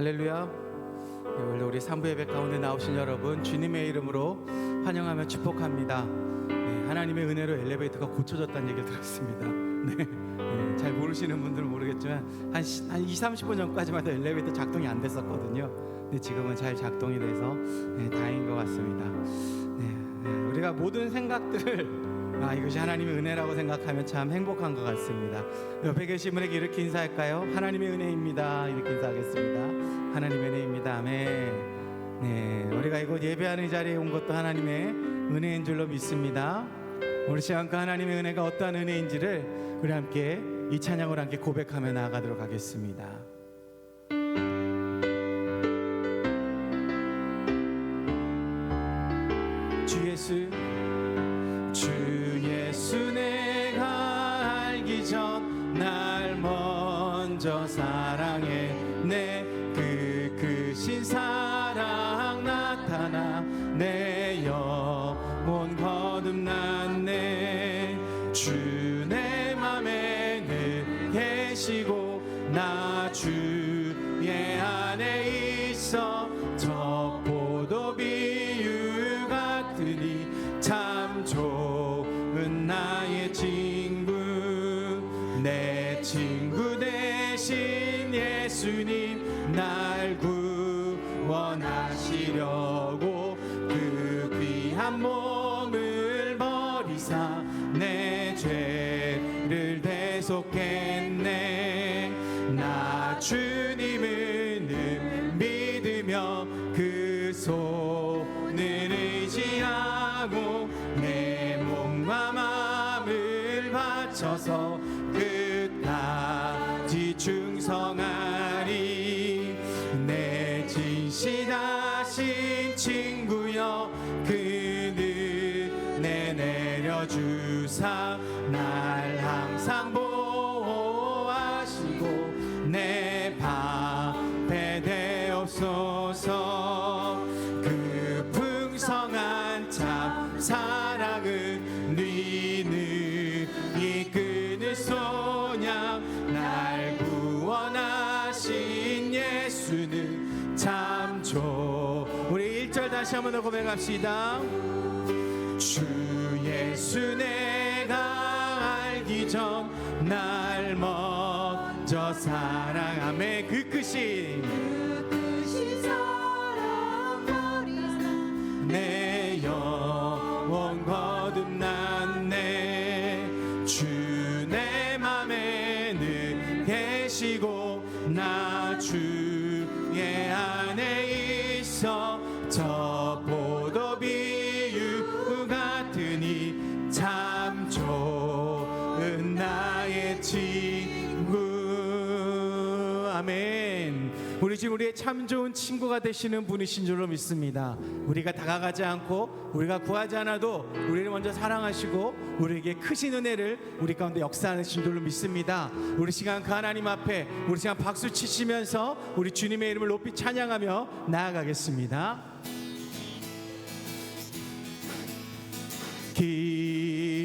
할렐루야. 네, 오늘 우리 3부 예배 가운데 나오신 여러분 주님의 이름으로 환영하며 축복합니다. 네, 하나님의 은혜로 엘리베이터가 고쳐졌다는 얘기를 들었습니다. 네, 잘 모르시는 분들은 모르겠지만 한 20-30분 전까지만 해도 엘리베이터 작동이 안 됐었거든요. 근데 지금은 잘 작동이 돼서 다행인 것 같습니다. 우리가 모든 생각들을 이것이 하나님의 은혜라고 생각하면 참 행복한 것 같습니다. 옆에 계신 분에게 이렇게 인사할까요? 하나님의 은혜입니다. 이렇게 인사하겠습니다. 하나님의 은혜입니다. 아멘. 네, 우리가 이곳 예배하는 자리에 온 것도 하나님의 은혜인 줄로 믿습니다. 우리 시간 그 하나님의 은혜가 어떠한 은혜인지를 우리 함께 이 찬양으로 함께 고백하며 나아가도록 하겠습니다. 주 예수 내가 알기 전 날 먼저 사랑했네. 그 크신 사랑 나타나 내 영혼 거듭났네. 주 내 맘에 늘 계시고 나 주의 안에 있어. 저 포도 비유 같으니 참 좋은 나의 친구. 내 친구 대신 예수님 날 구원하시려고 그 귀한 몸을 버리사 내 죄를 대속했네. 나 주님을 늘 믿으며 그 손을 의지하고 내 몸과 마음을 바쳐서 끝까지 충성하리. 내 진실하신 친구여 그는 내 내려주사 날 항상 보호하시고 내 방패 되옵소서. 그 풍성한 참 사랑은 뉘는 이끄는 소냥. 날 구원하신 예수는 참 우리 1절 다시 한번 더 고백합시다. 주 예수 내가 알기 전 날 먼저 사랑하며 그 크신 사랑 버리사 내 영혼 거듭났네. 주 내 맘에 늘 계시고 나 주의 안에 있어. 저 포도 비유 같으니 참 좋은 나의 친구. 아멘. 우리 지금 우리의 참 좋은 친구가 되시는 분이신 줄로 믿습니다. 우리가 다가가지 않고 우리가 구하지 않아도 우리를 먼저 사랑하시고 우리에게 크신 은혜를 우리 가운데 역사하신 줄로 믿습니다. 우리 시간 그 하나님 앞에 우리 시간 박수 치시면서 우리 주님의 이름을 높이 찬양하며 나아가겠습니다.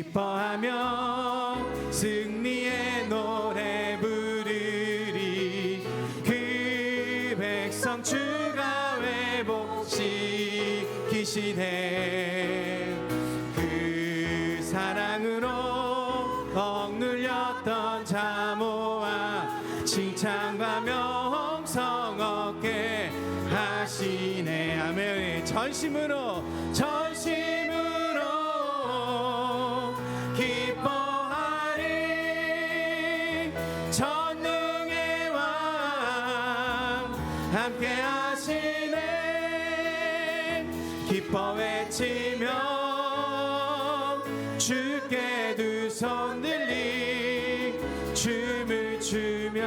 기뻐하며 승리의 노래 부르리. 그 백성 주가 회복시키시네. 그 사랑으로 억눌렸던 자모아 칭찬과 명성 얻게 하시네. 아멘. 전심으로 기뻐하리. 전능의 왕 함께 하시네. 기뻐 외치며 주께 두 손 들리 춤을 추며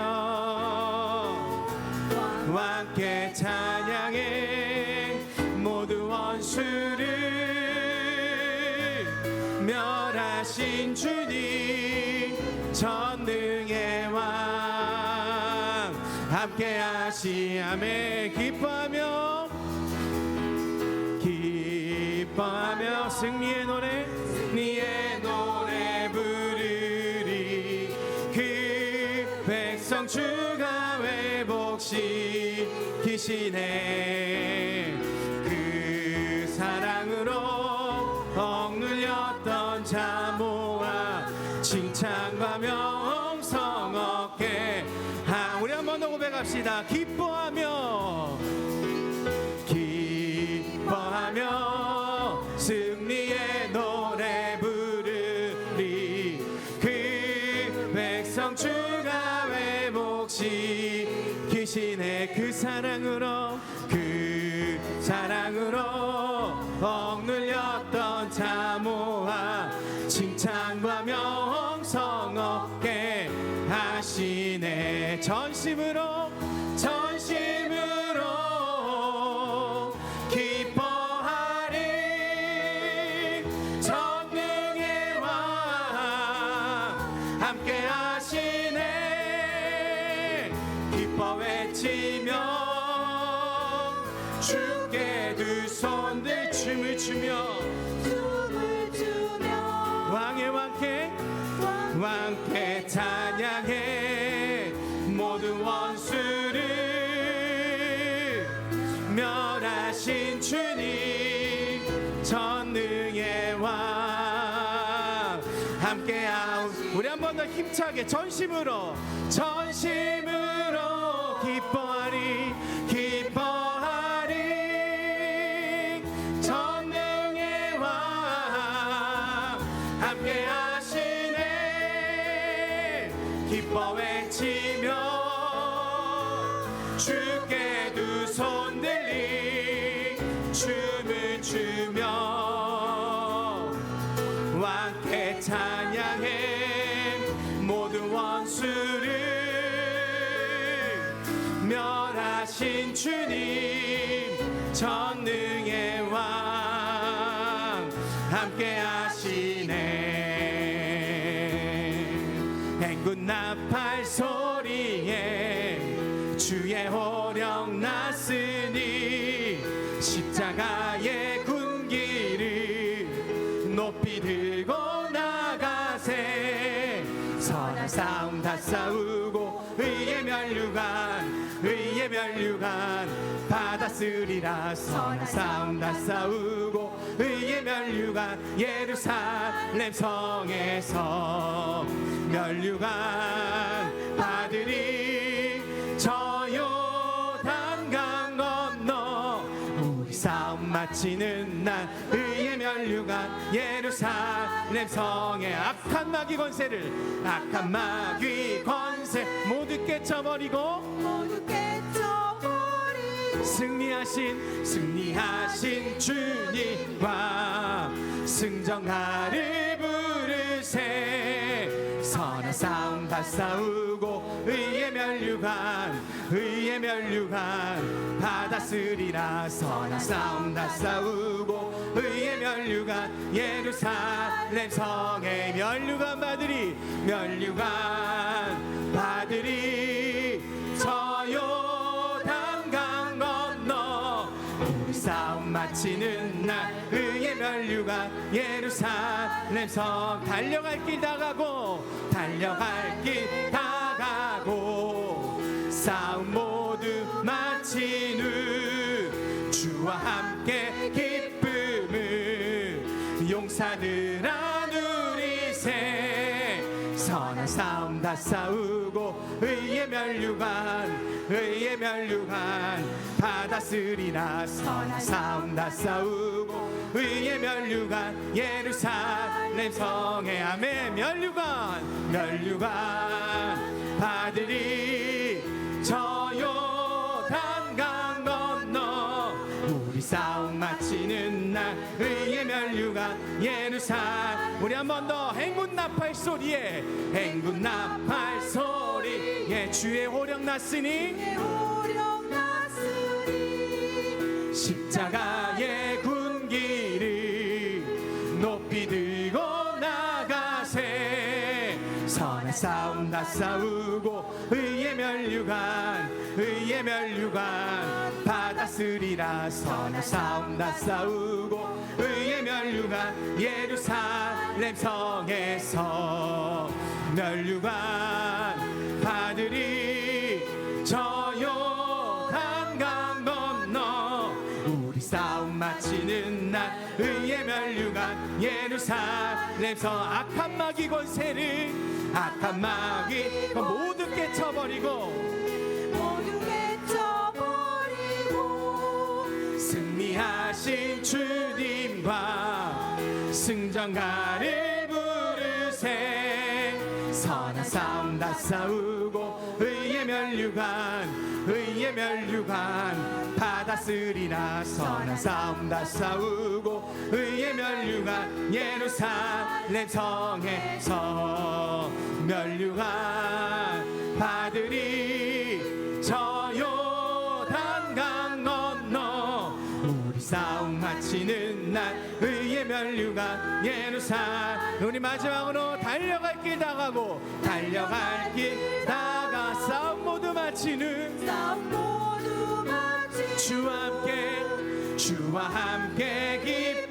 함께 찬양해. 모두 원수를 멸하신 주님 전능의 왕 함께 하시아멘. 기뻐하며 승리의 노래 부르리. 그 백성 주가 회복시 그 사랑으로 억눌렸던 자모아 칭찬과 명성 얻게 우리 한번 더 고백합시다. 기뻐하며 승리의 노래 부르리. 그 백성 주가 회복시키시네. 그 사랑으로 억눌렸던 자모아 칭찬과 명성 얻게 하시네. 전심으로 기뻐하리. 전능의 왕 함께 하시네. 기뻐 외치며 주께 두 손들 춤을 추며 왕의 왕께 찬양해. 모든 원수를 멸하신 주님 전능의 왕 함께하오. 우리 한 번 더 힘차게 전심으로 기뻐하리. 전능의 왕 함께 하시네. 기뻐 외치며 주께 두 손 들리 춤을 추며 왕께 찬양해. 모든 원수를 멸하신 주님 전능의 왕 함께 하시네. 행군 나팔 소리에 주의 호령 났으니 십자가의 군기를 높이 들고 나가세. 선한 싸움 다 싸우고 의의 면류관 받았으리라. 선한 싸움 다 싸우고 의의 면류관 예루살렘 성에서 면류관 받으리. 저 요단강 건너 우리 싸움 마치는 날 의의 면류관 예루살렘 성에 악한 마귀 권세 모두 깨쳐버리고 승리하신 주님과 승정가를 부르세. 선한 싸움 다 싸우고 의의 면류관 받았으리라. 선한 싸움 다 싸우고 의의 면류관 예루살렘 성에 면류관 받으리. 저 요단강 건너 우리 싸움 마치는 날 의의 면류관 예루살렘 성 달려갈 길 다가고 싸움 모두 마친 후 주와 함께 기쁨을 용사들아 누리세. 선한 싸움 다 싸우고 의의 면류관 받았으리라. 선한 싸움 다 싸우고 의의 면류관 예루살렘 성에 아멘. 면류관 받으리. 저 요단강 건너 우리 싸움 마치는 날 의의 면류관 예루살렘. 우리 한 번 더 행군 나팔 소리에 주의 호령 났으니 십자가의 군기를 높이 들고 나가세. 선한 싸움 다 싸우고 의의 면류관 받았으리라. 선한 싸움 다 싸우고 의의 면류관 예루살렘 성에서 면류관 받으리. 저 요단강 건너 싸움 마치는 날 의의 면류관 예루살렘서 악한 마귀 권세를 악한 마귀 모두 깨쳐버리고 승리하신 주님과 승전가를 부르세 선한 싸움 다 싸우고 의의 면류관 받았으리라 선한 싸움 다 싸우고 의의 면류관 예루살렘 성에서 면류관 받으리 저 요단강 건너 우리 싸움 마치는 날 의의 면류관 예루살렘 우리 마지막으로 달려갈 길 다가고 달려갈 길 다가 싸움 모두 마치는 주와 함께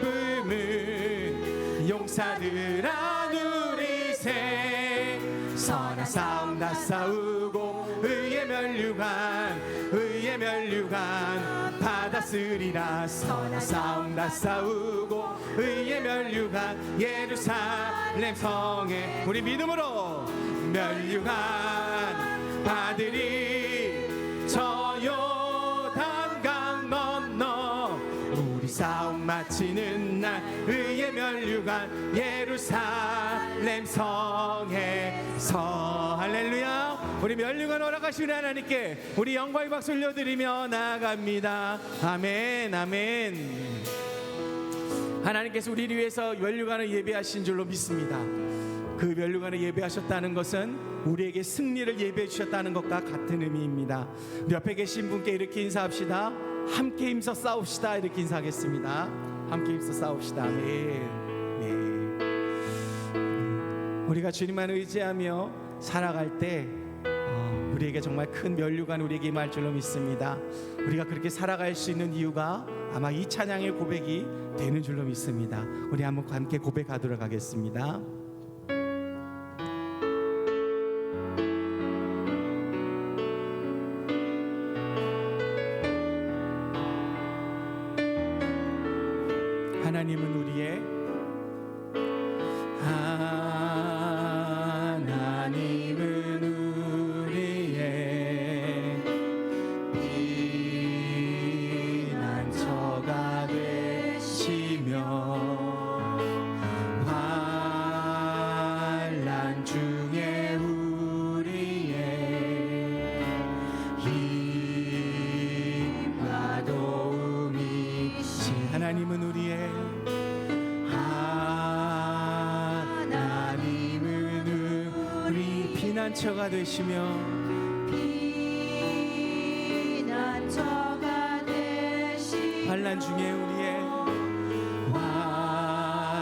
기쁨은 용사들아 누리세 선한 싸움 다 싸우고 의의 면류관 받았으리라 선한 싸움 다 싸우고 의의 면류관 예루살렘 성에 우리 믿음으로 면류관 받으리 저 요단강 건너 우리 싸움 마치는 날 의의 면류관 예루살렘 성에서 할렐루야 우리 면류관 허락하시는 하나님께 우리 영광의 박수 올려드리며 나아갑니다. 아멘 아멘. 하나님께서 우리를 위해서 면류관을 예배하신 줄로 믿습니다. 그 면류관을 예배하셨다는 것은 우리에게 승리를 예배해 주셨다는 것과 같은 의미입니다. 우리 옆에 계신 분께 이렇게 인사합시다. 함께 힘써 싸웁시다. 이렇게 인사하겠습니다. 함께 힘써 싸웁시다. 아멘. 네. 우리가 주님만 의지하며 살아갈 때 우리에게 정말 큰 면류관 우리에게 임할 줄로 믿습니다. 우리가 그렇게 살아갈 수 있는 이유가 아마 이 찬양의 고백이 되는 줄로 믿습니다. 우리 한번 함께 고백하도록 하겠습니다. 하나님은 우리의 피난처가 되시며 환난 중에 우리의 힘과 도움이시 하나님은 우리의 피난처가 되시며 환난 중에 우리의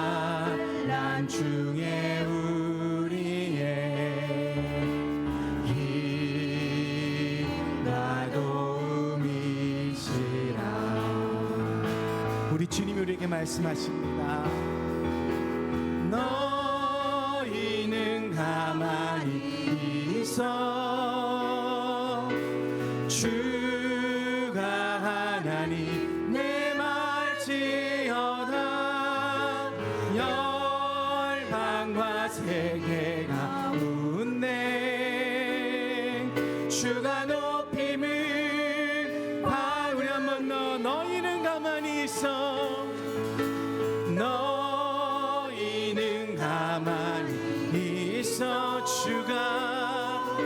환난 중에 우리의 힘과 도움이시라 우리 주님이 우리에게 말씀하십니다. 너희는 가만히 있어 주가 하나님 내 말지어다 열방과 세계 가운데 주가 높임을 우리 한번 너희는 가만히 있어 너희는 가만히 있어 주가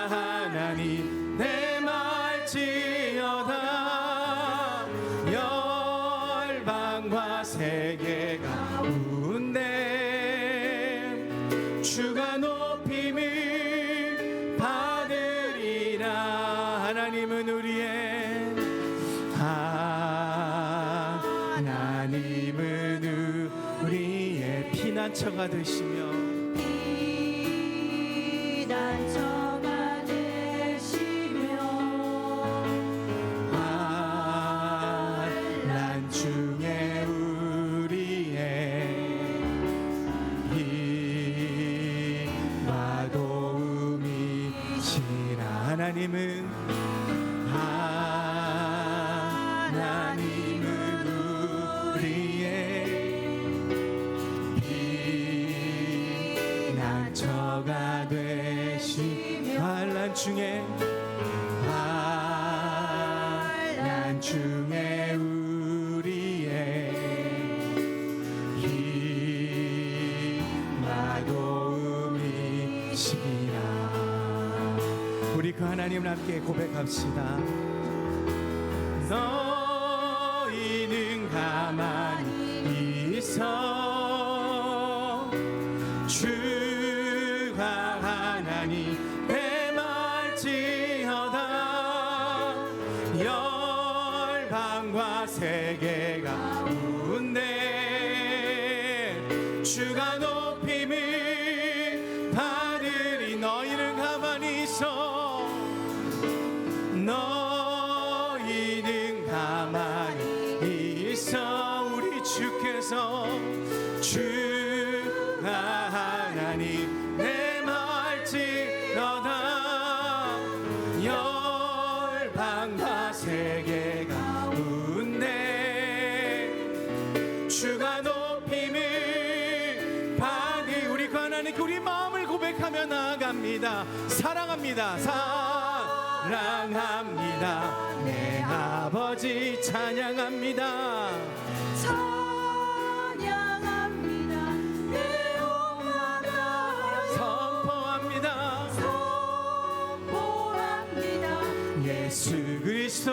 하나님 내 말지어다 열방과 세계 가운데 주가 높임을 받으리라 하나님은 우리의 피난처가 되시며 환난 중에 우리의 힘과 도움이시라 하나님은 되시며 환난 중에 우리의 힘과 도움이시라. 우리 그 하나님을 함께 고백합시다. 너희는 가만히 있어 주가 하나님 대말지어다. 열방과 세계가 웃네 주가 높임을 받으리. 너희는 가만히 있어 너희는 가만히 있어 우리 주께서 주가 하나님 대말지어다. 열방과 세계가 웃네 주가 높임을 받으리. 우리 그 하나님께 우리 마음을 고백하며 나아갑니다. 사랑합니다. 사랑합니다. 내 아버지 찬양합니다. 찬양합니다. 내 영광 선포합니다. 선포합니다. 예수 그리스도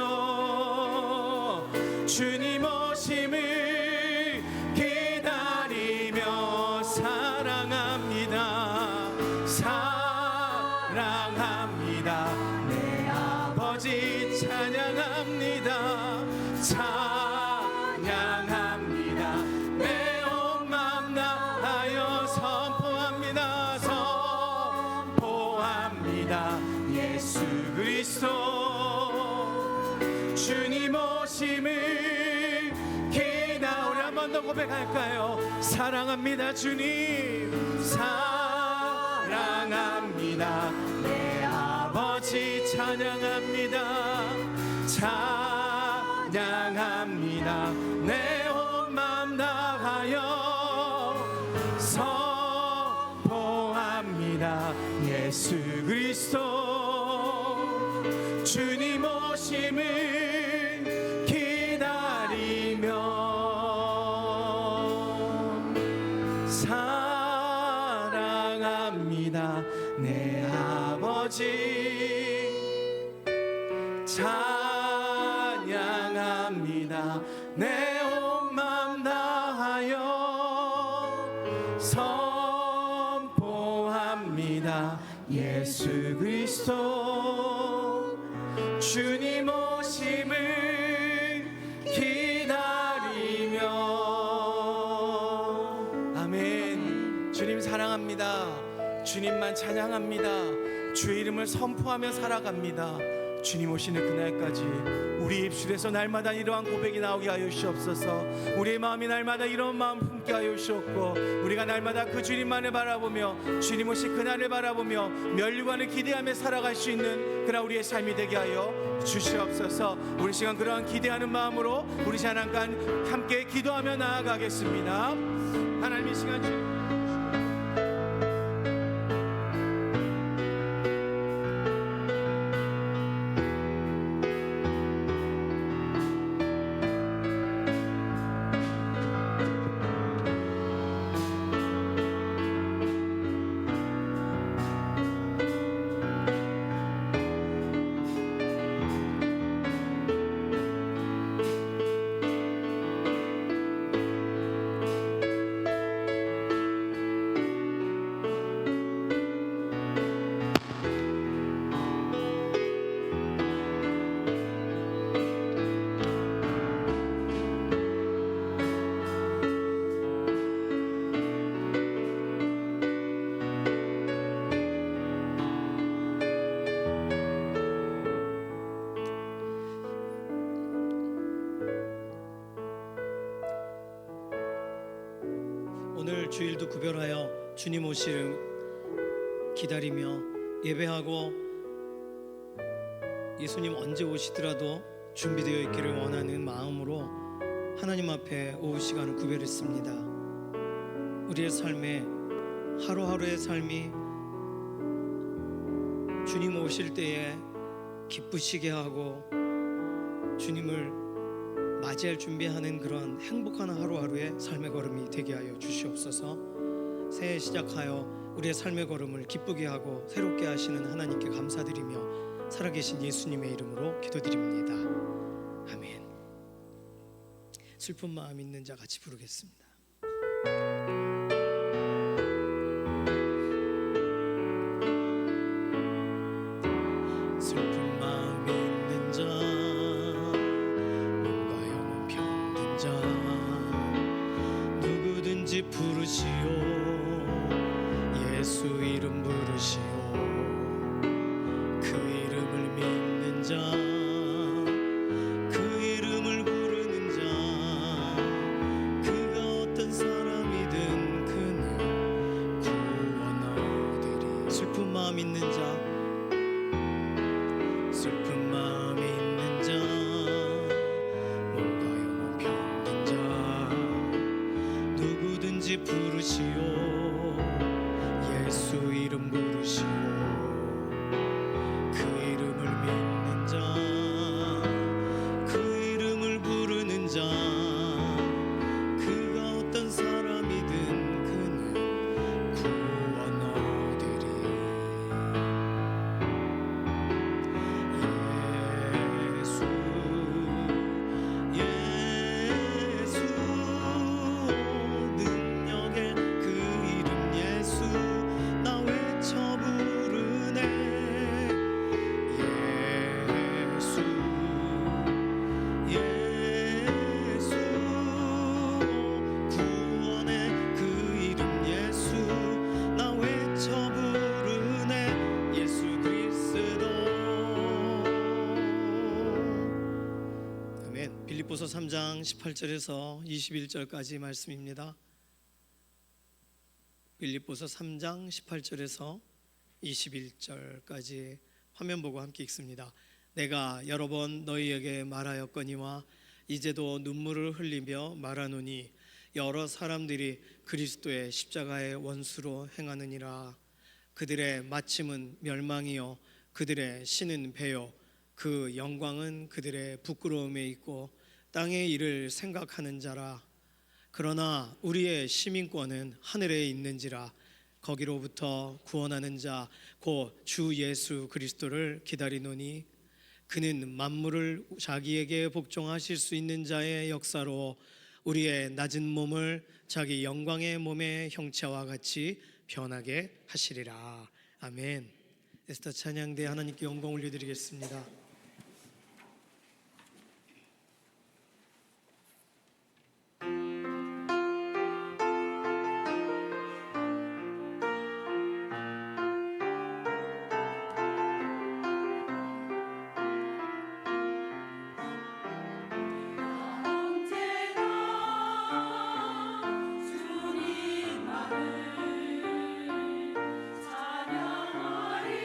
주님 오심을 기다리며 사랑합니다. 사랑합니다. 내 아버지 찬양합니다. 찬양합니다. 내 온 마음 다하여 선포합니다. 선포합니다. 예수 그리스도 주님 오심을 기다. 우리 한 번 더 고백할까요? 사랑합니다. 주님 사랑합니다. 내 아버지 찬양합니다. 찬양합니다. 내 온 마음 다하여 선포합니다. 예수 그리스도 주님 오심을 기다리며 사랑합니다. 내 아버지 찬양합니다. 내 온 마음 다하여 선포합니다. 예수 그리스도 주님 오심을 기다리며. 아멘. 주님 사랑합니다. 주님만 찬양합니다. 주의 이름을 선포하며 살아갑니다. 주님 오시는 그날까지 우리 입술에서 날마다 이러한 고백이 나오게 하여 주시옵소서. 우리의 마음이 날마다 이런 마음 품게 하여 주시옵고, 우리가 날마다 그 주님만을 바라보며 주님 오신 그날을 바라보며 면류관을 기대하며 살아갈 수 있는 그런 우리의 삶이 되게 하여 주시옵소서. 우리 시간 그러한 기대하는 마음으로 우리 하나님과 함께 기도하며 나아가겠습니다. 하나님 이 시간 주님 오늘 주일도 구별하여 주님 오시를 기다리며 예배하고 예수님 언제 오시더라도 준비되어 있기를 원하는 마음으로 하나님 앞에 오후 시간을 구별했습니다. 우리의 삶에 하루하루의 삶이 주님 오실 때에 기쁘시게 하고 주님을 맞이할 준비하는 그런 행복한 하루하루의 삶의 걸음이 되게 하여 주시옵소서. 새해 시작하여 우리의 삶의 걸음을 기쁘게 하고 새롭게 하시는 하나님께 감사드리며 살아계신 예수님의 이름으로 기도드립니다. 아멘. 슬픈 마음 있는 자 같이 부르겠습니다. 슬픈 마음 있는 자, 몸과 영혼 병든 자, 누구든지 부르시오. 예수 이름 부르시오. 그 이름을 믿는 자, 그 이름을 부르는 자, 그가 어떤 사람이든 그는 구원 얻으리. 슬픈 마음 있는 자, 슬픈 마음 있는 자, 몸과 영혼 병든 자, 누구든지 부르시오. 예수 이름 부르시오. 그 이름을 믿는 자, 그 이름을 부르는 자, 그가 어떤 사람이든 그는 구원 얻으리. 예수 능력의 그 이름 예수 나 외쳐 부르네. 예수 구원의 그 이름 예수 나 외쳐 부르네. 예수 그리스도. 아멘. 빌립보서 3장 18절에서 21절까지 말씀입니다. 빌립보서 3장 18절에서 21절까지 화면 보고 함께 읽습니다. 내가 여러 번 너희에게 말하였거니와 이제도 눈물을 흘리며 말하노니 여러 사람들이 그리스도의 십자가의 원수로 행하느니라. 그들의 마침은 멸망이요 그들의 신은 배요 그 영광은 그들의 부끄러움에 있고 땅의 일을 생각하는 자라. 그러나 우리의 시민권은 하늘에 있는지라. 거기로부터 구원하는 자 곧 주 예수 그리스도를 기다리노니 그는 만물을 자기에게 복종하실 수 있는 자의 역사로 우리의 낮은 몸을 자기 영광의 몸의 형체와 같이 변하게 하시리라. 아멘. 에스더 찬양대 하나님께 영광 올려드리겠습니다. 찬양하리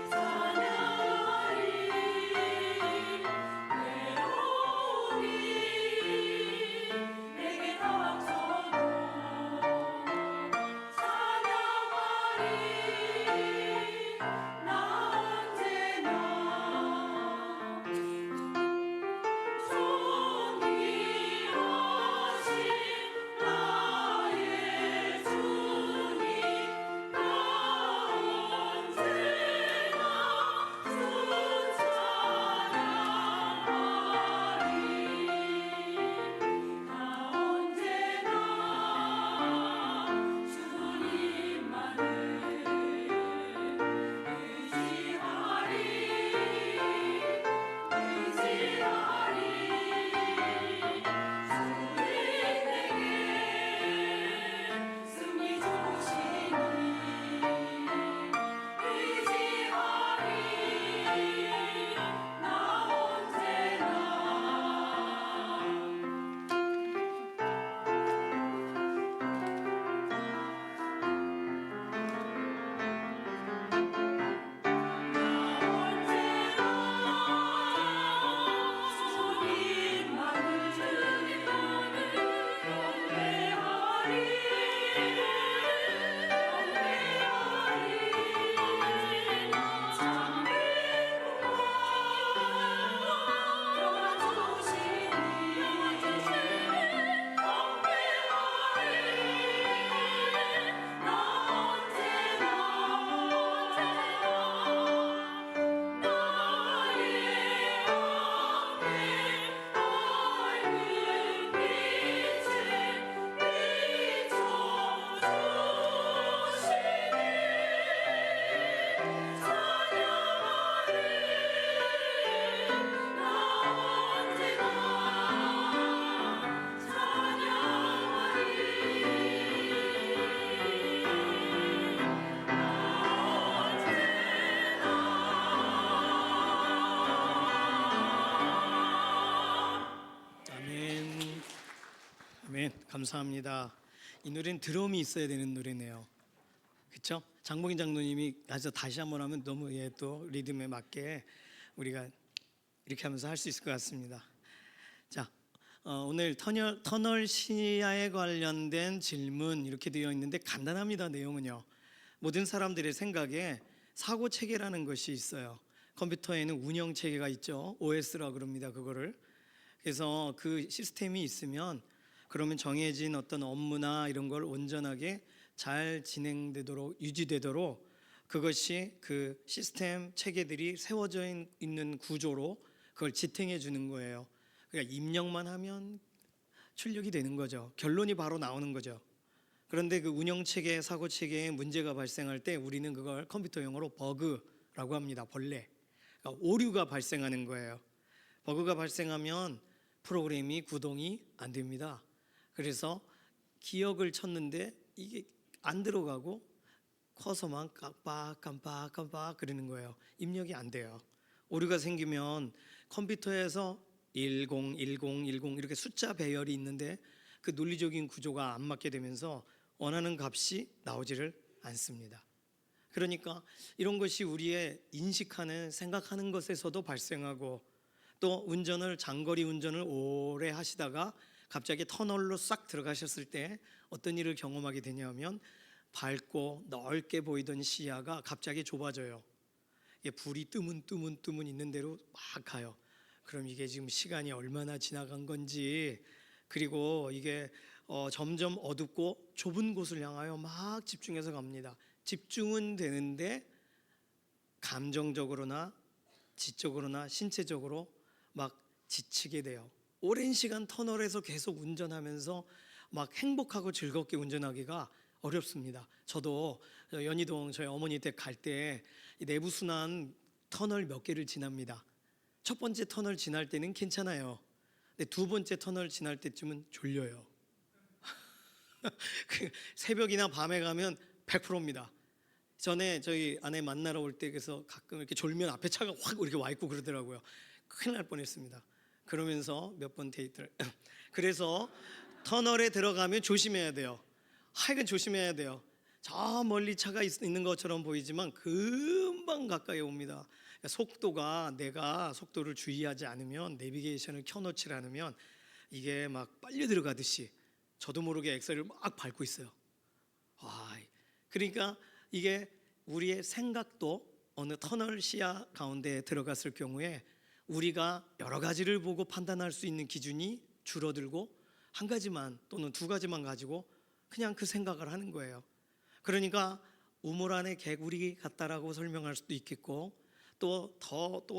찬양 아멘. 감사합니다. 이 노래는 드럼이 있어야 되는 노래네요. 그렇죠? 장봉인 장로님이 가서 다시 한번 하면 너무 또 리듬에 맞게 우리가 이렇게 하면서 할 수 있을 것 같습니다. 자, 오늘 터널 시야에 관련된 질문 이렇게 되어 있는데 간단합니다. 내용은요. 모든 사람들의 생각에 사고 체계라는 것이 있어요. 컴퓨터에는 운영 체계가 있죠. OS라고 그럽니다. 그거를. 그래서 그 시스템이 있으면 그러면 정해진 어떤 업무나 이런 걸 온전하게 잘 진행되도록 유지되도록 그것이 그 시스템 체계들이 세워져 있는 구조로 그걸 지탱해 주는 거예요. 그러니까 입력만 하면 출력이 되는 거죠. 결론이 바로 나오는 거죠. 그런데 그 운영 체계, 사고 체계에 문제가 발생할 때 우리는 그걸 컴퓨터 용어로 버그라고 합니다. 벌레. 그러니까 오류가 발생하는 거예요. 버그가 발생하면 프로그램이 구동이 안 됩니다. 그래서 기억을 쳤는데 이게 안 들어가고 커서만 깜빡 그러는 거예요. 입력이 안 돼요. 오류가 생기면 컴퓨터에서 10, 10, 10 이렇게 숫자 배열이 있는데 그 논리적인 구조가 안 맞게 되면서 원하는 값이 나오지를 않습니다. 그러니까 이런 것이 우리의 인식하는 생각하는 것에서도 발생하고 또 장거리 운전을 오래 하시다가 갑자기 터널로 싹 들어가셨을 때 어떤 일을 경험하게 되냐면 밝고 넓게 보이던 시야가 갑자기 좁아져요. 이게 불이 뜨문 있는 대로 막 가요. 그럼 이게 지금 시간이 얼마나 지나간 건지 그리고 이게 점점 어둡고 좁은 곳을 향하여 막 집중해서 갑니다. 집중은 되는데 감정적으로나 지적으로나 신체적으로 막 지치게 돼요. 오랜 시간 터널에서 계속 운전하면서 막 행복하고 즐겁게 운전하기가 어렵습니다. 저도 연희동 저희 어머니 댁 갈 때 내부 순환 터널 몇 개를 지납니다. 첫 번째 터널 지날 때는 괜찮아요. 근데 두 번째 터널 지날 때쯤은 졸려요. 새벽이나 밤에 가면 100%입니다. 전에 저희 아내 만나러 올 때 그래서 가끔 이렇게 졸면 앞에 차가 확 이렇게 와 있고 그러더라고요. 큰일 날 뻔했습니다. 그러면서 몇 번 데이트를 그래서 터널에 들어가면 조심해야 돼요. 하여간 조심해야 돼요. 저 멀리 차가 있는 것처럼 보이지만 금방 가까이 옵니다. 속도가 내가 속도를 주의하지 않으면 내비게이션을 켜놓지 않으면 이게 막 빨려 들어가듯이 저도 모르게 엑셀을 막 밟고 있어요. 그러니까 이게 우리의 생각도 어느 터널 시야 가운데 들어갔을 경우에 우리가 여러 가지를 보고 판단할 수 있는 기준이 줄어들고 한 가지만 또는 두 가지만 가지고 그냥 그 생각을 하는 거예요. 그러니까 우물 안에 개구리 같다라고 설명할 수도 있겠고 또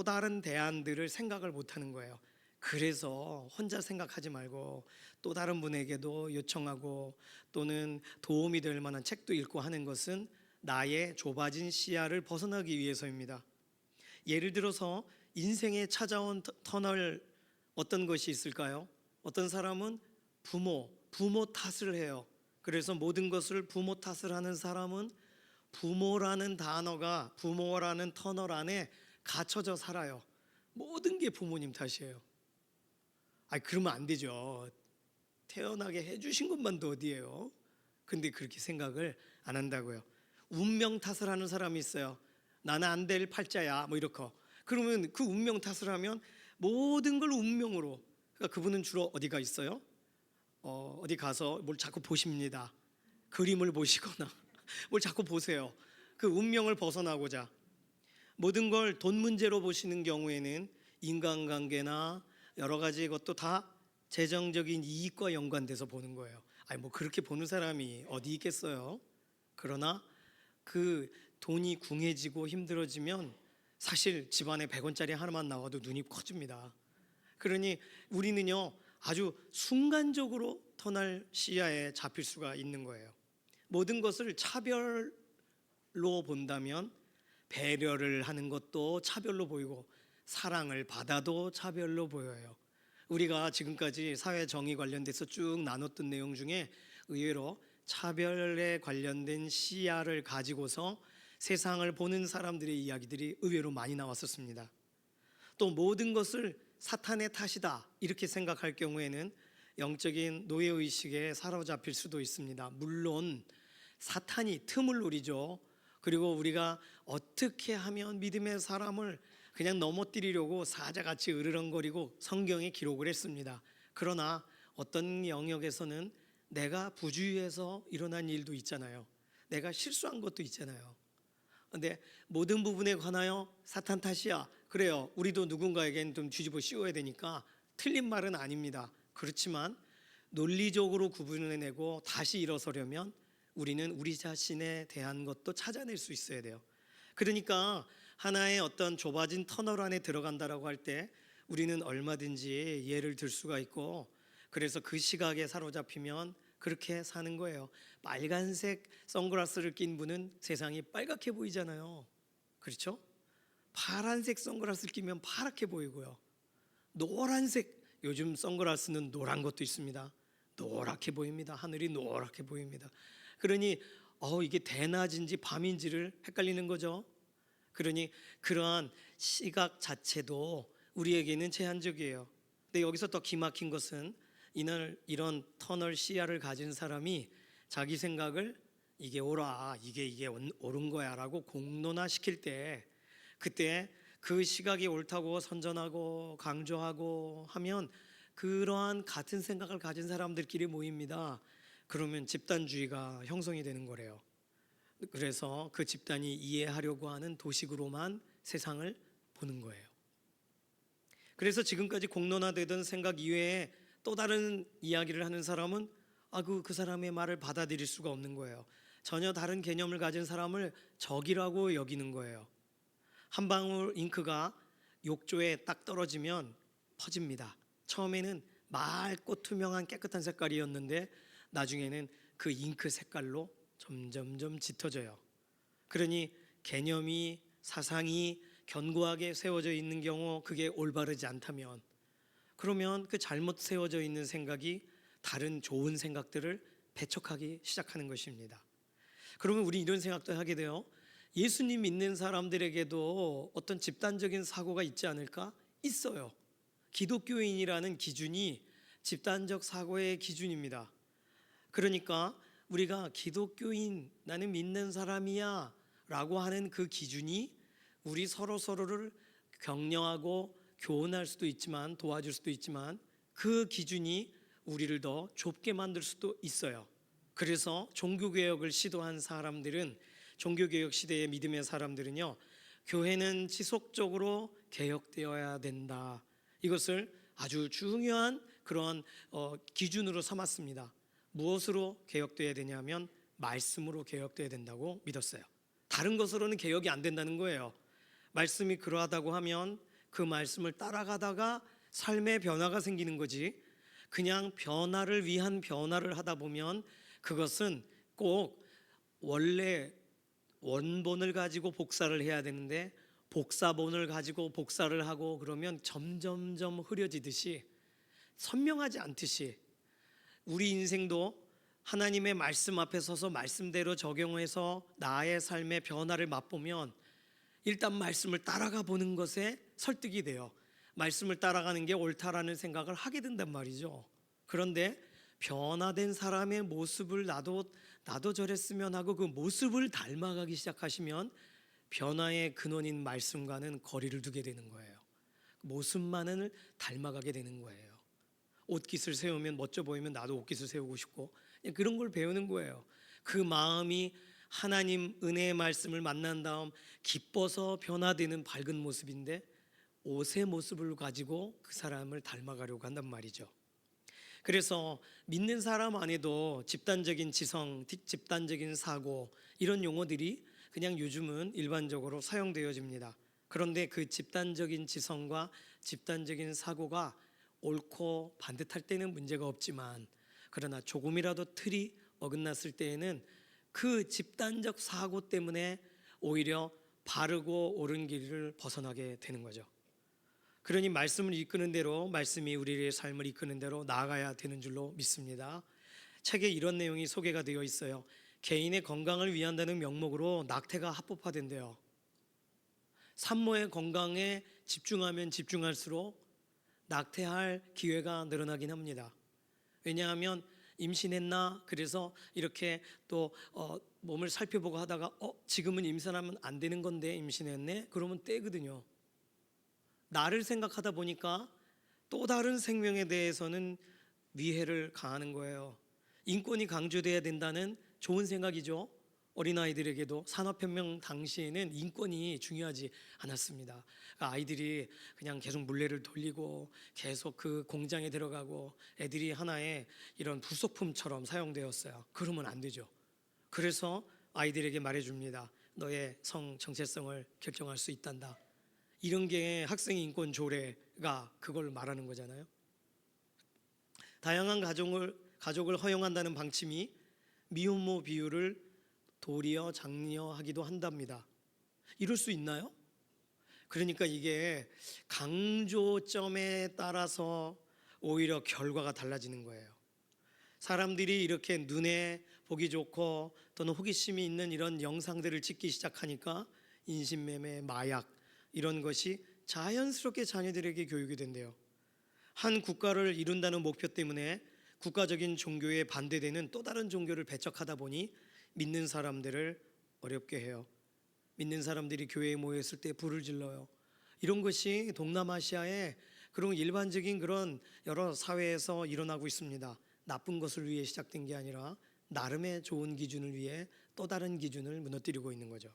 다른 대안들을 생각을 못 하는 거예요. 그래서 혼자 생각하지 말고 또 다른 분에게도 요청하고 또는 도움이 될 만한 책도 읽고 하는 것은 나의 좁아진 시야를 벗어나기 위해서입니다. 예를 들어서 인생에 찾아온 터널 어떤 것이 있을까요? 어떤 사람은 부모 탓을 해요. 그래서 모든 것을 부모 탓을 하는 사람은 부모라는 단어가 부모라는 터널 안에 갇혀져 살아요. 모든 게 부모님 탓이에요. 그러면 안 되죠. 태어나게 해주신 것만도 어디예요? 근데 그렇게 생각을 안 한다고요. 운명 탓을 하는 사람이 있어요. 나는 안 될 팔자야 뭐 이렇게. 그러면 그 운명 탓을 하면 모든 걸 운명으로. 그러니까 그분은 주로 어디가 있어요? 어디 가서 뭘 자꾸 보십니다. 그림을 보시거나 뭘 자꾸 보세요. 그 운명을 벗어나고자 모든 걸 돈 문제로 보시는 경우에는 인간관계나 여러 가지 것도 다 재정적인 이익과 연관돼서 보는 거예요. 뭐 그렇게 보는 사람이 어디 있겠어요? 그러나 그 돈이 궁해지고 힘들어지면 사실 집안에 100원짜리 하나만 나와도 눈이 커집니다. 그러니 우리는요 아주 순간적으로 터널 시야에 잡힐 수가 있는 거예요. 모든 것을 차별로 본다면 배려를 하는 것도 차별로 보이고 사랑을 받아도 차별로 보여요. 우리가 지금까지 사회 정의 관련돼서 쭉 나눴던 내용 중에 의외로 차별에 관련된 시야를 가지고서 세상을 보는 사람들의 이야기들이 의외로 많이 나왔었습니다. 또 모든 것을 사탄의 탓이다 이렇게 생각할 경우에는 영적인 노예의식에 사로잡힐 수도 있습니다. 물론 사탄이 틈을 노리죠. 그리고 우리가 어떻게 하면 믿음의 사람을 그냥 넘어뜨리려고 사자같이 으르렁거리고 성경에 기록을 했습니다. 그러나 어떤 영역에서는 내가 부주의해서 일어난 일도 있잖아요. 내가 실수한 것도 있잖아요. 근데 모든 부분에 관하여 사탄 탓이야. 그래요. 우리도 누군가에겐 좀 뒤집어 씌워야 되니까 틀린 말은 아닙니다. 그렇지만 논리적으로 구분해내고 다시 일어서려면 우리는 우리 자신에 대한 것도 찾아낼 수 있어야 돼요. 그러니까 하나의 어떤 좁아진 터널 안에 들어간다라고 할 때 우리는 얼마든지 예를 들 수가 있고, 그래서 그 시각에 사로잡히면 그렇게 사는 거예요. 빨간색 선글라스를 낀 분은 세상이 빨갛게 보이잖아요. 그렇죠? 파란색 선글라스를 끼면 파랗게 보이고요. 노란색, 요즘 선글라스는 노란 것도 있습니다. 노랗게 보입니다. 하늘이 노랗게 보입니다. 그러니 이게 대낮인지 밤인지를 헷갈리는 거죠. 그러니 그러한 시각 자체도 우리에게는 제한적이에요. 근데 여기서 더 기막힌 것은 이런 터널 시야를 가진 사람이 자기 생각을 이게 옳아, 이게 옳은 거야라고 공론화시킬 때, 그때 그 시각이 옳다고 선전하고 강조하고 하면 그러한 같은 생각을 가진 사람들끼리 모입니다. 그러면 집단주의가 형성이 되는 거래요. 그래서 그 집단이 이해하려고 하는 도식으로만 세상을 보는 거예요. 그래서 지금까지 공론화되던 생각 이외에 또 다른 이야기를 하는 사람은 그 사람의 말을 받아들일 수가 없는 거예요. 전혀 다른 개념을 가진 사람을 적이라고 여기는 거예요. 한 방울 잉크가 욕조에 딱 떨어지면 퍼집니다. 처음에는 맑고 투명한 깨끗한 색깔이었는데 나중에는 그 잉크 색깔로 점점점 짙어져요. 그러니 개념이, 사상이 견고하게 세워져 있는 경우 그게 올바르지 않다면, 그러면 그 잘못 세워져 있는 생각이 다른 좋은 생각들을 배척하기 시작하는 것입니다. 그러면 우리 이런 생각도 하게 돼요. 예수님 믿는 사람들에게도 어떤 집단적인 사고가 있지 않을까? 있어요. 기독교인이라는 기준이 집단적 사고의 기준입니다. 그러니까 우리가 기독교인, 나는 믿는 사람이야 라고 하는 그 기준이 우리 서로를 격려하고 교훈할 수도 있지만, 도와줄 수도 있지만, 그 기준이 우리를 더 좁게 만들 수도 있어요. 그래서 종교개혁을 시도한 사람들은, 종교개혁 시대의 믿음의 사람들은요, 교회는 지속적으로 개혁되어야 된다, 이것을 아주 중요한 그런 기준으로 삼았습니다. 무엇으로 개혁되어야 되냐면 말씀으로 개혁되어야 된다고 믿었어요. 다른 것으로는 개혁이 안 된다는 거예요. 말씀이 그러하다고 하면 그 말씀을 따라가다가 삶의 변화가 생기는 거지, 그냥 변화를 위한 변화를 하다 보면 그것은 꼭 원래 원본을 가지고 복사를 해야 되는데 복사본을 가지고 복사를 하고 그러면 점점점 흐려지듯이, 선명하지 않듯이 우리 인생도 하나님의 말씀 앞에 서서 말씀대로 적용해서 나의 삶의 변화를 맛보면 일단 말씀을 따라가 보는 것에 설득이 돼요. 말씀을 따라가는 게 옳다라는 생각을 하게 된단 말이죠. 그런데 변화된 사람의 모습을 나도 저랬으면 하고 그 모습을 닮아가기 시작하시면 변화의 근원인 말씀과는 거리를 두게 되는 거예요. 모습만을 닮아가게 되는 거예요. 옷깃을 세우면 멋져 보이면 나도 옷깃을 세우고 싶고, 그런 걸 배우는 거예요. 그 마음이 하나님 은혜의 말씀을 만난 다음 기뻐서 변화되는 밝은 모습인데 옷의 모습을 가지고 그 사람을 닮아가려고 한단 말이죠. 그래서 믿는 사람 안에도 집단적인 지성, 집단적인 사고, 이런 용어들이 그냥 요즘은 일반적으로 사용되어집니다. 그런데 그 집단적인 지성과 집단적인 사고가 옳고 반듯할 때는 문제가 없지만, 그러나 조금이라도 틀이 어긋났을 때에는 그 집단적 사고 때문에 오히려 바르고 옳은 길을 벗어나게 되는 거죠. 그러니 말씀을 이끄는 대로, 말씀이 우리의 삶을 이끄는 대로 나아가야 되는 줄로 믿습니다. 책에 이런 내용이 소개가 되어 있어요. 개인의 건강을 위한다는 명목으로 낙태가 합법화된대요. 산모의 건강에 집중하면 집중할수록 낙태할 기회가 늘어나긴 합니다. 왜냐하면 임신했나 그래서 이렇게 또 몸을 살펴보고 하다가 지금은 임신하면 안 되는 건데 임신했네 그러면 떼거든요. 나를 생각하다 보니까 또 다른 생명에 대해서는 위해를 가하는 거예요. 인권이 강조돼야 된다는 좋은 생각이죠. 어린아이들에게도 산업혁명 당시에는 인권이 중요하지 않았습니다. 그러니까 아이들이 그냥 계속 물레를 돌리고 계속 그 공장에 들어가고 애들이 하나의 이런 부속품처럼 사용되었어요. 그러면 안 되죠. 그래서 아이들에게 말해줍니다. 너의 성 정체성을 결정할 수 있단다. 이런 게 학생 인권 조례가 그걸 말하는 거잖아요. 다양한 가족을 허용한다는 방침이 미혼모 비율을 도리어 장려하기도 한답니다. 이럴 수 있나요? 그러니까 이게 강조점에 따라서 오히려 결과가 달라지는 거예요. 사람들이 이렇게 눈에 보기 좋고 또는 호기심이 있는 이런 영상들을 찍기 시작하니까 인신매매, 마약 이런 것이 자연스럽게 자녀들에게 교육이 된대요. 한 국가를 이룬다는 목표 때문에 국가적인 종교에 반대되는 또 다른 종교를 배척하다 보니 믿는 사람들을 어렵게 해요. 믿는 사람들이 교회에 모였을 때 불을 질러요. 이런 것이 동남아시아의 그런 일반적인 그런 여러 사회에서 일어나고 있습니다. 나쁜 것을 위해 시작된 게 아니라 나름의 좋은 기준을 위해 또 다른 기준을 무너뜨리고 있는 거죠.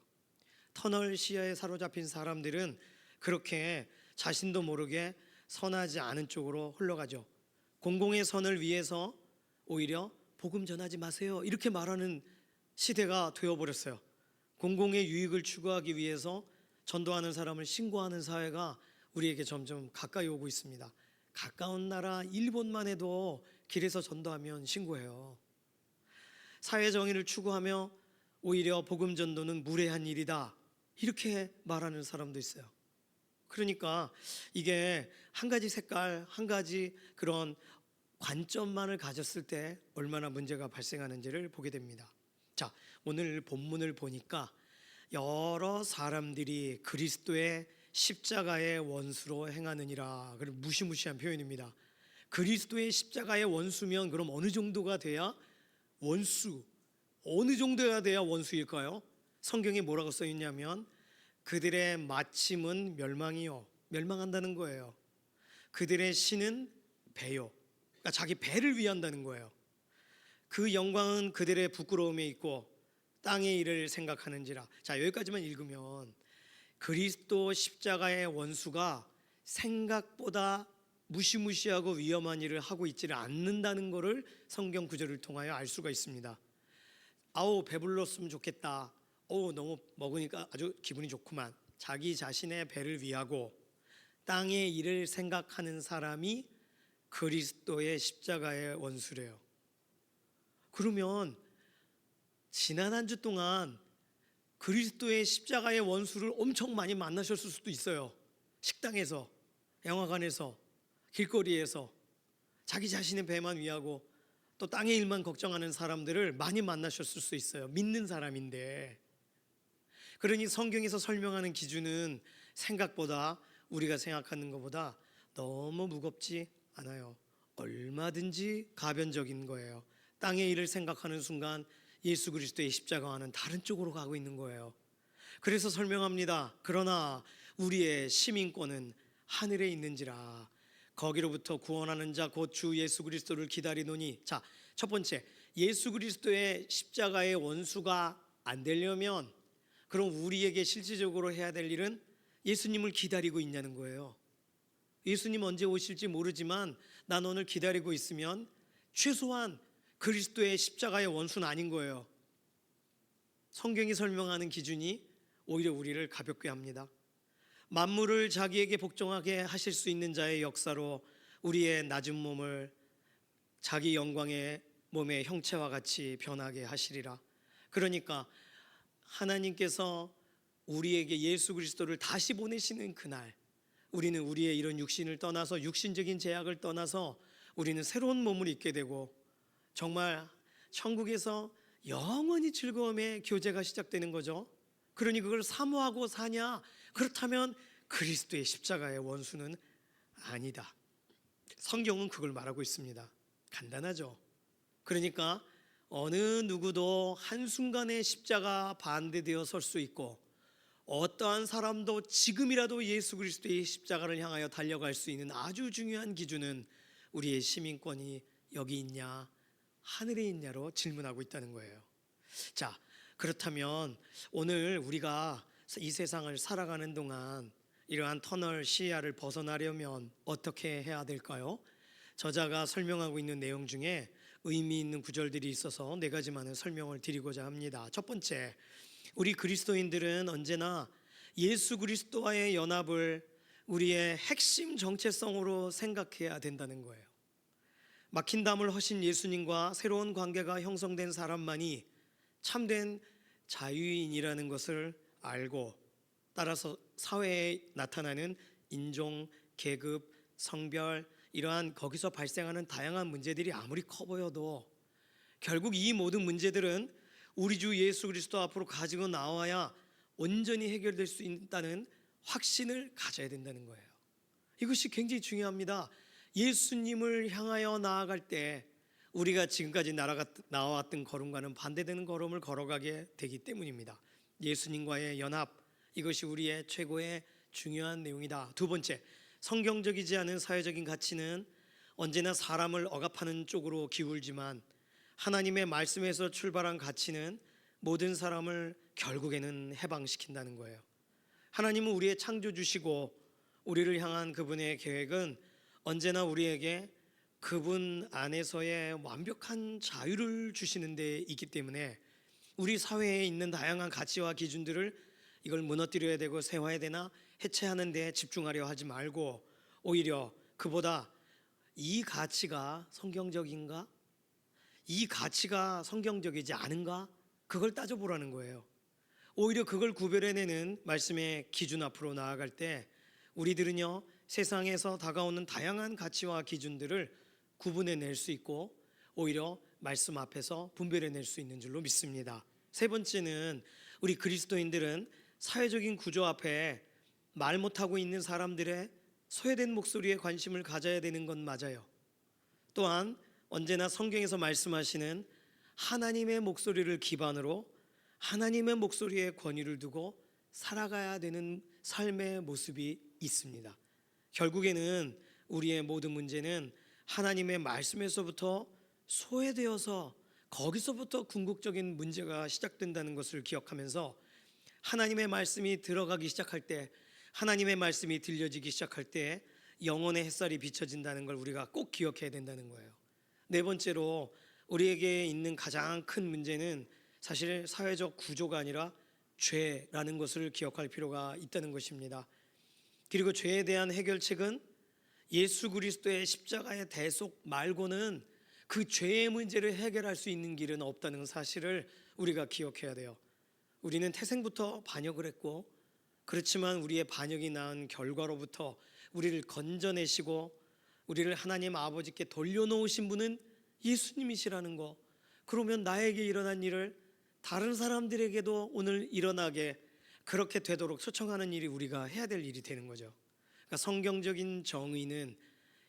터널 시야에 사로잡힌 사람들은 그렇게 자신도 모르게 선하지 않은 쪽으로 흘러가죠. 공공의 선을 위해서 오히려 복음 전하지 마세요 이렇게 말하는 시대가 되어버렸어요. 공공의 유익을 추구하기 위해서 전도하는 사람을 신고하는 사회가 우리에게 점점 가까이 오고 있습니다. 가까운 나라 일본만 해도 길에서 전도하면 신고해요. 사회 정의를 추구하며 오히려 복음 전도는 무례한 일이다 이렇게 말하는 사람도 있어요. 그러니까 이게 한 가지 색깔, 한 가지 그런 관점만을 가졌을 때 얼마나 문제가 발생하는지를 보게 됩니다. 자, 오늘 본문을 보니까 여러 사람들이 그리스도의 십자가의 원수로 행하느니라. 그런 무시무시한 표현입니다. 그리스도의 십자가의 원수면 그럼 어느 정도가 돼야 원수, 어느 정도야 돼야 원수일까요? 성경에 뭐라고 써 있냐면 그들의 마침은 멸망이요, 멸망한다는 거예요. 그들의 신은 배요, 그러니까 자기 배를 위한다는 거예요. 그 영광은 그들의 부끄러움에 있고 땅의 일을 생각하는지라. 자, 여기까지만 읽으면 그리스도 십자가의 원수가 생각보다 무시무시하고 위험한 일을 하고 있지를 않는다는 것을 성경 구절을 통하여 알 수가 있습니다. 아우 배불렀으면 좋겠다. 너무 먹으니까 아주 기분이 좋구만. 자기 자신의 배를 위하고 땅의 일을 생각하는 사람이 그리스도의 십자가의 원수래요. 그러면 지난 한 주 동안 그리스도의 십자가의 원수를 엄청 많이 만나셨을 수도 있어요. 식당에서, 영화관에서, 길거리에서 자기 자신의 배만 위하고 또 땅의 일만 걱정하는 사람들을 많이 만나셨을 수 있어요. 믿는 사람인데. 그러니 성경에서 설명하는 기준은 생각보다 우리가 생각하는 것보다 너무 무겁지 않아요. 얼마든지 가변적인 거예요. 땅의 일을 생각하는 순간 예수 그리스도의 십자가와는 다른 쪽으로 가고 있는 거예요. 그래서 설명합니다. 그러나 우리의 시민권은 하늘에 있는지라. 거기로부터 구원하는 자 곧 주 예수 그리스도를 기다리노니. 자, 첫 번째, 예수 그리스도의 십자가의 원수가 안 되려면 그럼 우리에게 실질적으로 해야 될 일은 예수님을 기다리고 있냐는 거예요. 예수님 언제 오실지 모르지만 난 오늘 기다리고 있으면 최소한 그리스도의 십자가의 원수는 아닌 거예요. 성경이 설명하는 기준이 오히려 우리를 가볍게 합니다. 만물을 자기에게 복종하게 하실 수 있는 자의 역사로 우리의 낮은 몸을 자기 영광의 몸의 형체와 같이 변하게 하시리라. 그러니까 하나님께서 우리에게 예수 그리스도를 다시 보내시는 그날, 우리는 우리의 이런 육신을 떠나서 육신적인 제약을 떠나서 우리는 새로운 몸을 입게 되고 정말 천국에서 영원히 즐거움의 교제가 시작되는 거죠. 그러니 그걸 사모하고 사냐? 그렇다면 그리스도의 십자가의 원수는 아니다. 성경은 그걸 말하고 있습니다. 간단하죠. 그러니까 어느 누구도 한순간에 십자가 반대되어 설 수 있고, 어떠한 사람도 지금이라도 예수 그리스도의 십자가를 향하여 달려갈 수 있는 아주 중요한 기준은 우리의 시민권이 여기 있냐 하늘에 있냐로 질문하고 있다는 거예요. 자, 그렇다면 오늘 우리가 이 세상을 살아가는 동안 이러한 터널 시야를 벗어나려면 어떻게 해야 될까요? 저자가 설명하고 있는 내용 중에 의미 있는 구절들이 있어서 네 가지만을 설명을 드리고자 합니다. 첫 번째, 우리 그리스도인들은 언제나 예수 그리스도와의 연합을 우리의 핵심 정체성으로 생각해야 된다는 거예요. 막힌 담을 허신 예수님과 새로운 관계가 형성된 사람만이 참된 자유인이라는 것을 알고, 따라서 사회에 나타나는 인종, 계급, 성별, 이러한 거기서 발생하는 다양한 문제들이 아무리 커 보여도 결국 이 모든 문제들은 우리 주 예수 그리스도 앞으로 가지고 나와야 온전히 해결될 수 있다는 확신을 가져야 된다는 거예요. 이것이 굉장히 중요합니다. 예수님을 향하여 나아갈 때 우리가 지금까지 나와왔던 걸음과는 반대되는 걸음을 걸어가게 되기 때문입니다. 예수님과의 연합, 이것이 우리의 최고의 중요한 내용이다. 두 번째, 성경적이지 않은 사회적인 가치는 언제나 사람을 억압하는 쪽으로 기울지만 하나님의 말씀에서 출발한 가치는 모든 사람을 결국에는 해방시킨다는 거예요. 하나님은 우리의 창조주시고 우리를 향한 그분의 계획은 언제나 우리에게 그분 안에서의 완벽한 자유를 주시는 데 있기 때문에 우리 사회에 있는 다양한 가치와 기준들을 이걸 무너뜨려야 되고 세워야 되나 해체하는 데 집중하려 하지 말고, 오히려 그보다 이 가치가 성경적인가? 이 가치가 성경적이지 않은가? 그걸 따져보라는 거예요. 오히려 그걸 구별해내는 말씀의 기준 앞으로 나아갈 때 우리들은요, 세상에서 다가오는 다양한 가치와 기준들을 구분해낼 수 있고 오히려 말씀 앞에서 분별해낼 수 있는 줄로 믿습니다. 세 번째는 우리 그리스도인들은 사회적인 구조 앞에 말 못하고 있는 사람들의 소외된 목소리에 관심을 가져야 되는 건 맞아요. 또한 언제나 성경에서 말씀하시는 하나님의 목소리를 기반으로 하나님의 목소리에 권위를 두고 살아가야 되는 삶의 모습이 있습니다. 결국에는 우리의 모든 문제는 하나님의 말씀에서부터 소외되어서 거기서부터 궁극적인 문제가 시작된다는 것을 기억하면서 하나님의 말씀이 들어가기 시작할 때, 하나님의 말씀이 들려지기 시작할 때 영혼의 햇살이 비춰진다는 걸 우리가 꼭 기억해야 된다는 거예요. 네 번째로 우리에게 있는 가장 큰 문제는 사실 사회적 구조가 아니라 죄라는 것을 기억할 필요가 있다는 것입니다. 그리고 죄에 대한 해결책은 예수 그리스도의 십자가의 대속 말고는 그 죄의 문제를 해결할 수 있는 길은 없다는 사실을 우리가 기억해야 돼요. 우리는 태생부터 반역을 했고, 그렇지만 우리의 반역이 낳은 결과로부터 우리를 건져내시고 우리를 하나님 아버지께 돌려놓으신 분은 예수님이시라는 거. 그러면 나에게 일어난 일을 다른 사람들에게도 오늘 일어나게 그렇게 되도록 초청하는 일이 우리가 해야 될 일이 되는 거죠. 그러니까 성경적인 정의는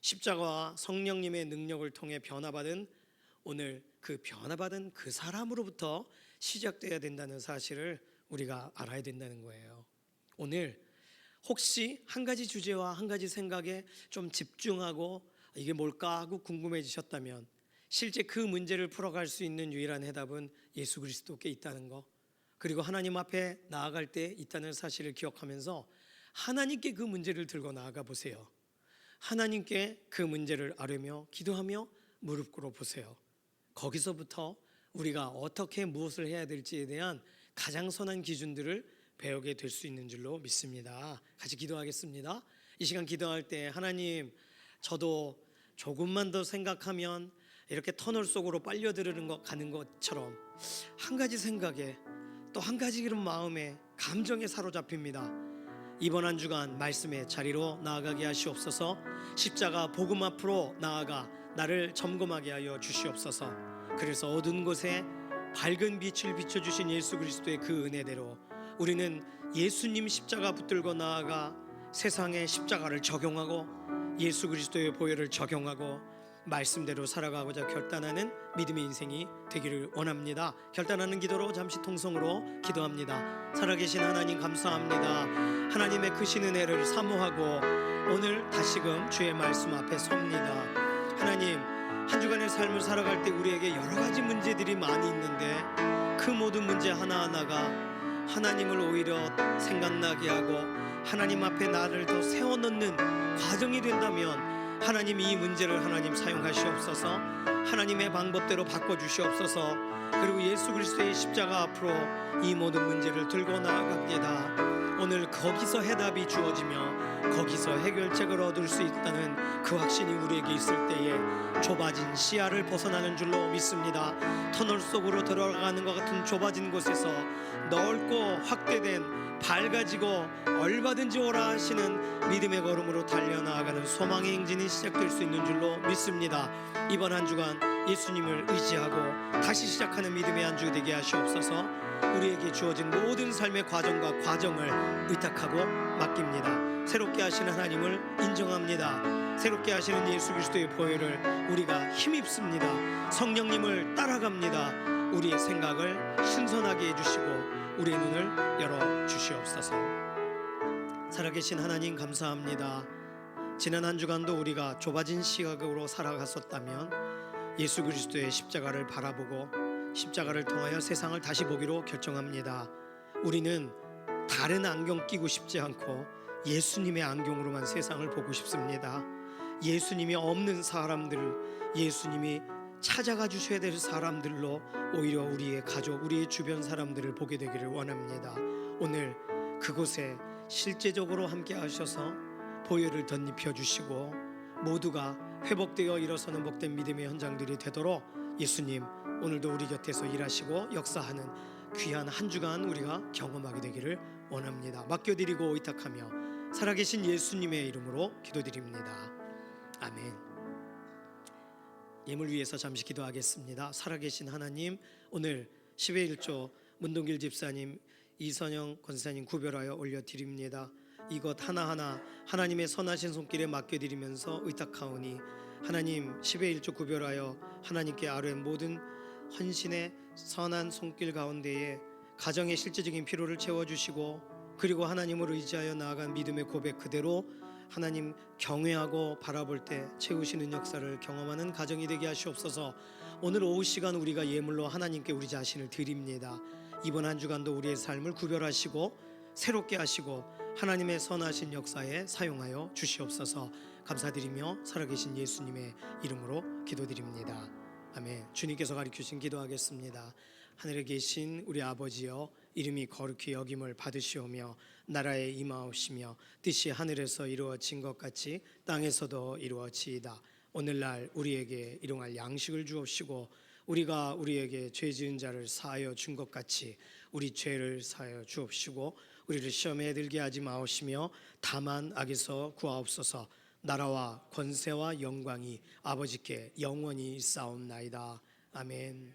십자가와 성령님의 능력을 통해 변화받은 오늘 그 변화받은 그 사람으로부터 시작돼야 된다는 사실을 우리가 알아야 된다는 거예요. 오늘 혹시 한 가지 주제와 한 가지 생각에 좀 집중하고 이게 뭘까 하고 궁금해지셨다면 실제 그 문제를 풀어갈 수 있는 유일한 해답은 예수 그리스도께 있다는 거, 그리고 하나님 앞에 나아갈 때 있다는 사실을 기억하면서 하나님께 그 문제를 들고 나아가 보세요. 하나님께 그 문제를 아뢰며 기도하며 무릎 꿇어 보세요. 거기서부터 우리가 어떻게 무엇을 해야 될지에 대한 가장 선한 기준들을 배우게 될 수 있는 줄로 믿습니다. 같이 기도하겠습니다. 이 시간 기도할 때 하나님, 저도 조금만 더 생각하면 이렇게 터널 속으로 빨려들는 것 가는 것처럼 한 가지 생각에 또 한 가지 이런 마음에 감정에 사로잡힙니다. 이번 한 주간 말씀의 자리로 나아가게 하시옵소서. 십자가 복음 앞으로 나아가 나를 점검하게 하여 주시옵소서. 그래서 어두운 곳에 밝은 빛을 비춰주신 예수 그리스도의 그 은혜대로 우리는 예수님 십자가 붙들고 나아가 세상에 십자가를 적용하고 예수 그리스도의 보혈을 적용하고 말씀대로 살아가고자 결단하는 믿음의 인생이 되기를 원합니다. 결단하는 기도로 잠시 통성으로 기도합니다. 살아계신 하나님 감사합니다. 하나님의 크신 은혜를 사모하고 오늘 다시금 주의 말씀 앞에 섭니다. 하나님, 한 주간의 삶을 살아갈 때 우리에게 여러 가지 문제들이 많이 있는데 그 모든 문제 하나하나가 하나님을 오히려 생각나게 하고 하나님 앞에 나를 더 세워놓는 과정이 된다면 하나님, 이 문제를 하나님 사용하시옵소서. 하나님의 방법대로 바꿔주시옵소서. 그리고 예수 그리스도의 십자가 앞으로 이 모든 문제를 들고 나아갑니다. 오늘 거기서 해답이 주어지며 거기서 해결책을 얻을 수 있다는 그 확신이 우리에게 있을 때에 좁아진 시야를 벗어나는 줄로 믿습니다. 터널 속으로 들어가는 것 같은 좁아진 곳에서 넓고 확대된 밝아지고 얼마든지 오라 하시는 믿음의 걸음으로 달려나아가는 소망의 행진이 시작될 수 있는 줄로 믿습니다. 이번 한 주간 예수님을 의지하고 다시 시작하는 믿음의 한 주 되게 하시옵소서. 우리에게 주어진 모든 삶의 과정과 과정을 의탁하고 맡깁니다. 새롭게 하시는 하나님을 인정합니다. 새롭게 하시는 예수 그리스도의 보혈을 우리가 힘입습니다. 성령님을 따라갑니다. 우리의 생각을 신선하게 해주시고 우리의 눈을 열어 주시옵소서. 살아계신 하나님 감사합니다. 지난 한 주간도 우리가 좁아진 시각으로 살아갔었다면 예수 그리스도의 십자가를 바라보고 십자가를 통하여 세상을 다시 보기로 결정합니다. 우리는 다른 안경 끼고 싶지 않고 예수님의 안경으로만 세상을 보고 싶습니다. 예수님이 없는 사람들, 예수님이 찾아가 주셔야 될 사람들로 오히려 우리의 가족, 우리의 주변 사람들을 보게 되기를 원합니다. 오늘 그곳에 실제적으로 함께 하셔서 보혈을 덧입혀 주시고 모두가 회복되어 일어서는 복된 믿음의 현장들이 되도록 예수님 오늘도 우리 곁에서 일하시고 역사하는 귀한 한 주간 우리가 경험하게 되기를 원합니다. 맡겨드리고 의탁하며 살아계신 예수님의 이름으로 기도드립니다. 아멘. 예물 위해서 잠시 기도하겠습니다. 살아계신 하나님, 오늘 10회 1조 문동길 집사님, 이선영 권사님 구별하여 올려드립니다. 이것 하나하나 하나님의 선하신 손길에 맡겨드리면서 의탁하오니 하나님 10회 1조 구별하여 하나님께 아뢰는 모든 헌신의 선한 손길 가운데에 가정의 실제적인 필요를 채워주시고 그리고 하나님을 의지하여 나아간 믿음의 고백 그대로 하나님 경외하고 바라볼 때 채우시는 역사를 경험하는 가정이 되게 하시옵소서. 오늘 오후 시간 우리가 예물로 하나님께 우리 자신을 드립니다. 이번 한 주간도 우리의 삶을 구별하시고 새롭게 하시고 하나님의 선하신 역사에 사용하여 주시옵소서. 감사드리며 살아계신 예수님의 이름으로 기도드립니다. 아멘. 주님께서 가르치신 기도하겠습니다. 하늘에 계신 우리 아버지여, 이름이 거룩히 여김을 받으시오며 나라에 임하옵시며 뜻이 하늘에서 이루어진 것 같이 땅에서도 이루어지이다. 오늘날 우리에게 일용할 양식을 주옵시고 우리가 우리에게 죄 지은 자를 사하여 준 것 같이 우리 죄를 사하여 주옵시고 우리를 시험에 들게 하지 마옵시며 다만 악에서 구하옵소서. 나라와 권세와 영광이 아버지께 영원히 있사옵나이다. 아멘.